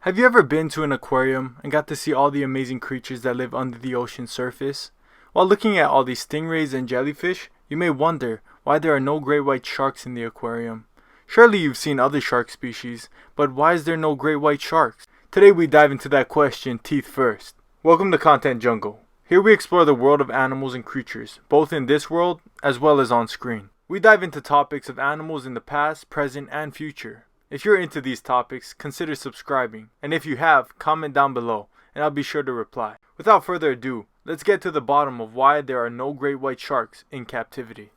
Have you ever been to an aquarium and got to see all the amazing creatures that live under the ocean's surface? While looking at all these stingrays and jellyfish, you may wonder why there are no great white sharks in the aquarium. Surely you've seen other shark species, but why is there no great white sharks? Today we dive into that question teeth first. Welcome to Content Jungle. Here we explore the world of animals and creatures, both in this world as well as on screen. We dive into topics of animals in the past, present, and future. If you're into these topics, consider subscribing, and if you have, comment down below, and I'll be sure to reply. Without further ado, let's get to the bottom of why there are no great white sharks in captivity.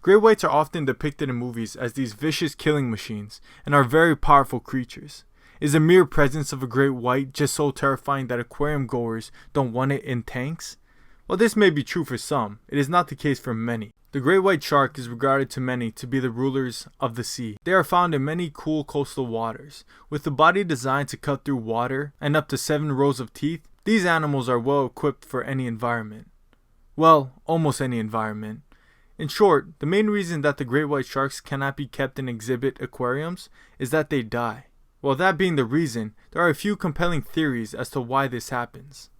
Great whites are often depicted in movies as these vicious killing machines, and are very powerful creatures. Is the mere presence of a great white just so terrifying that aquarium goers don't want it in tanks? While this may be true for some, it is not the case for many. The great white shark is regarded to many to be the rulers of the sea. They are found in many cool coastal waters. With the body designed to cut through water and up to 7 rows of teeth, these animals are well equipped for any environment. Well, almost any environment. In short, the main reason that the great white sharks cannot be kept in exhibit aquariums is that they die. Well, that being the reason, there are a few compelling theories as to why this happens.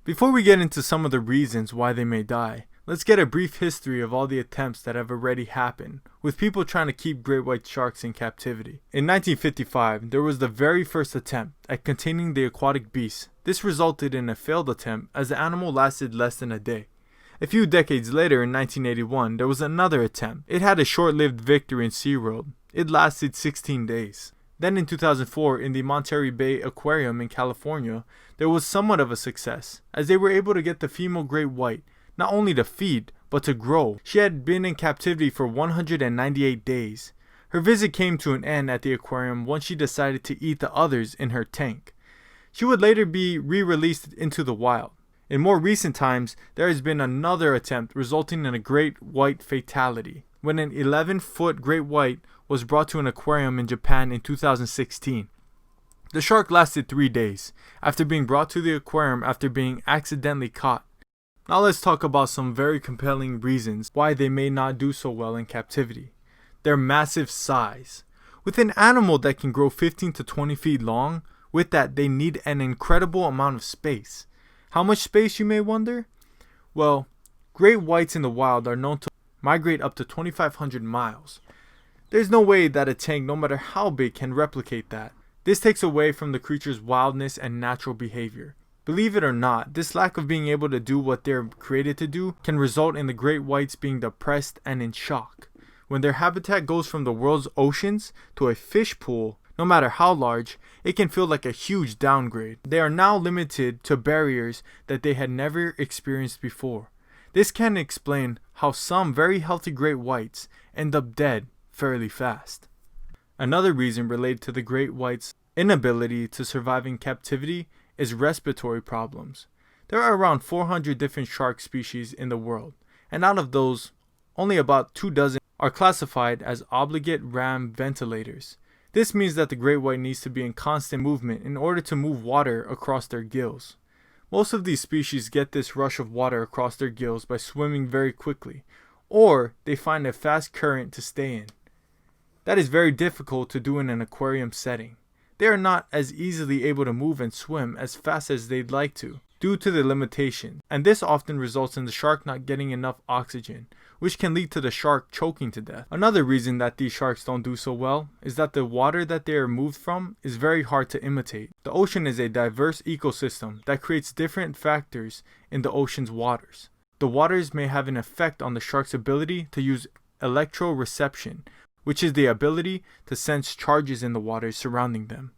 Before we get into some of the reasons why they may die, let's get a brief history of all the attempts that have already happened, with people trying to keep great white sharks in captivity. In 1955, there was the very first attempt at containing the aquatic beast. This resulted in a failed attempt as the animal lasted less than a day. A few decades later, in 1981, there was another attempt. It had a short-lived victory in SeaWorld. It lasted 16 days. Then in 2004, in the Monterey Bay Aquarium in California, there was somewhat of a success, as they were able to get the female great white, not only to feed, but to grow. She had been in captivity for 198 days. Her visit came to an end at the aquarium once she decided to eat the others in her tank. She would later be re-released into the wild. In more recent times, there has been another attempt resulting in a great white fatality, when an 11-foot great white was brought to an aquarium in Japan in 2016. The shark lasted 3 days, after being brought to the aquarium after being accidentally caught. Now let's talk about some very compelling reasons why they may not do so well in captivity. Their massive size. With an animal that can grow 15 to 20 feet long, with that they need an incredible amount of space. How much space, you may wonder? Well, great whites in the wild are known to migrate up to 2,500 miles. There's no way that a tank, no matter how big, can replicate that. This takes away from the creature's wildness and natural behavior. Believe it or not, this lack of being able to do what they're created to do can result in the great whites being depressed and in shock. When their habitat goes from the world's oceans to a fish pool, no matter how large, it can feel like a huge downgrade. They are now limited to barriers that they had never experienced before. This can explain how some very healthy great whites end up dead fairly fast. Another reason related to the great white's inability to survive in captivity is respiratory problems. There are around 400 different shark species in the world, and out of those, only about 24 are classified as obligate ram ventilators. This means that the great white needs to be in constant movement in order to move water across their gills. Most of these species get this rush of water across their gills by swimming very quickly, or they find a fast current to stay in. That is very difficult to do in an aquarium setting. They are not as easily able to move and swim as fast as they'd like to, due to the limitation, and this often results in the shark not getting enough oxygen, which can lead to the shark choking to death. Another reason that these sharks don't do so well is that the water that they are moved from is very hard to imitate. The ocean is a diverse ecosystem that creates different factors in the ocean's waters. The waters may have an effect on the shark's ability to use electroreception, which is the ability to sense charges in the waters surrounding them.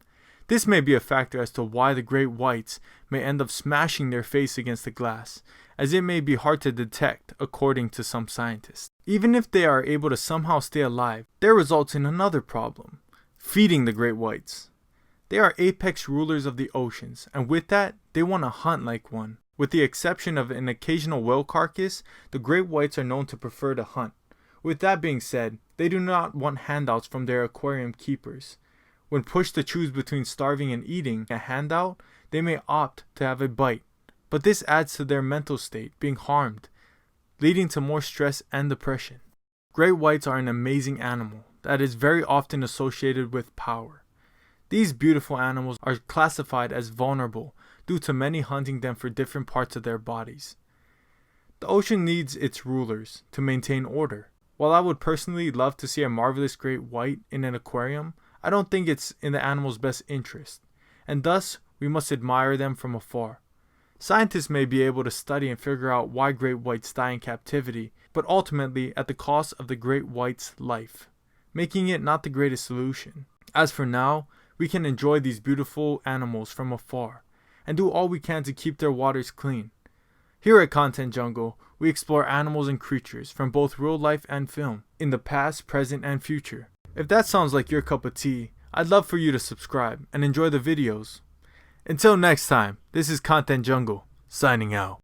This may be a factor as to why the great whites may end up smashing their face against the glass, as it may be hard to detect according to some scientists. Even if they are able to somehow stay alive, there results in another problem: feeding the great whites. They are apex rulers of the oceans, and with that, they want to hunt like one. With the exception of an occasional whale carcass, the great whites are known to prefer to hunt. With that being said, they do not want handouts from their aquarium keepers. When pushed to choose between starving and eating a handout, they may opt to have a bite, but this adds to their mental state being harmed, leading to more stress and depression. Great whites are an amazing animal that is very often associated with power. These beautiful animals are classified as vulnerable due to many hunting them for different parts of their bodies. The ocean needs its rulers to maintain order. While I would personally love to see a marvelous great white in an aquarium, I don't think it's in the animal's best interest, and thus we must admire them from afar. Scientists may be able to study and figure out why great whites die in captivity, but ultimately at the cost of the great white's life, making it not the greatest solution. As for now, we can enjoy these beautiful animals from afar, and do all we can to keep their waters clean. Here at Content Jungle, we explore animals and creatures from both real life and film, in the past, present, and future. If that sounds like your cup of tea, I'd love for you to subscribe and enjoy the videos. Until next time, this is Content Jungle, signing out.